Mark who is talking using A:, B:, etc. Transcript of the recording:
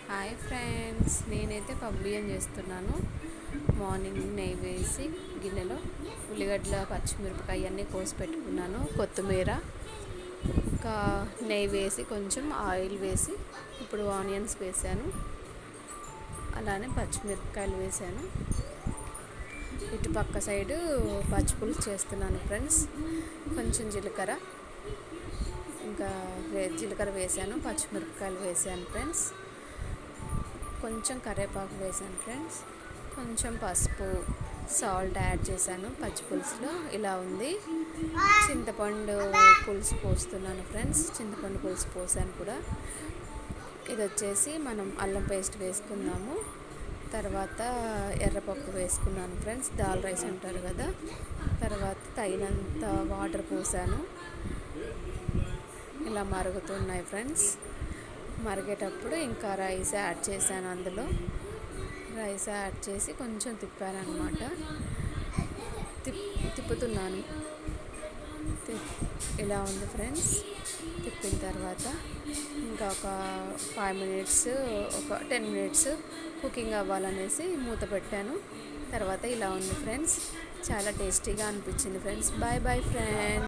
A: Hi friends, నేనైతే బియ్యం చేస్తున్నాను. మార్నింగ్ నెయ్యి వేసి గిన్నెలో ఉల్లిగడ్డల పచ్చిమిరపకాయ అన్నీ కోసి పెట్టుకున్నాను. కొత్తిమీర, ఇంకా నెయ్యి వేసి కొంచెం ఆయిల్ వేసి ఇప్పుడు ఆనియన్స్ వేసాను. అలానే పచ్చిమిరపకాయలు వేసాను. ఇటు పక్క సైడు పచ్చిపులుసు చేస్తున్నాను ఫ్రెండ్స్. కొంచెం జీలకర్ర వేసాను, పచ్చిమిరపకాయలు వేసాను ఫ్రెండ్స్. కొంచెం కరివేపాకు వేసాను ఫ్రెండ్స్. కొంచెం పసుపు, సాల్ట్ యాడ్ చేశాను. పచ్చి పులుసులో ఇలా ఉంది. చింతపండు పులుసు పోస్తున్నాను ఫ్రెండ్స్. చింతపండు పులుసు పోసాను కూడా. ఇది వచ్చేసి మనం అల్లం పేస్ట్ వేసుకున్నాము. తర్వాత ఎర్రపప్పు వేసుకున్నాను ఫ్రెండ్స్. దాల్ రైస్ అంటారు కదా. తర్వాత తగినంత వాటర్ పోసాను. ఇలా మరుగుతున్నాయి ఫ్రెండ్స్. మరిగేటప్పుడు ఇంకా రైస్ యాడ్ చేశాను. అందులో రైస్ యాడ్ చేసి కొంచెం తిప్పాను అన్నమాట. తిప్పుతున్నాను. ఇలా ఉంది ఫ్రెండ్స్. తిప్పిన తర్వాత ఇంకా ఒక 5 మినిట్స్, ఒక 10 మినిట్స్ కుకింగ్ అవ్వాలనేసి మూత పెట్టాను. తర్వాత ఇలా ఉంది ఫ్రెండ్స్. చాలా టేస్టీగా అనిపించింది ఫ్రెండ్స్. Bye bye friends.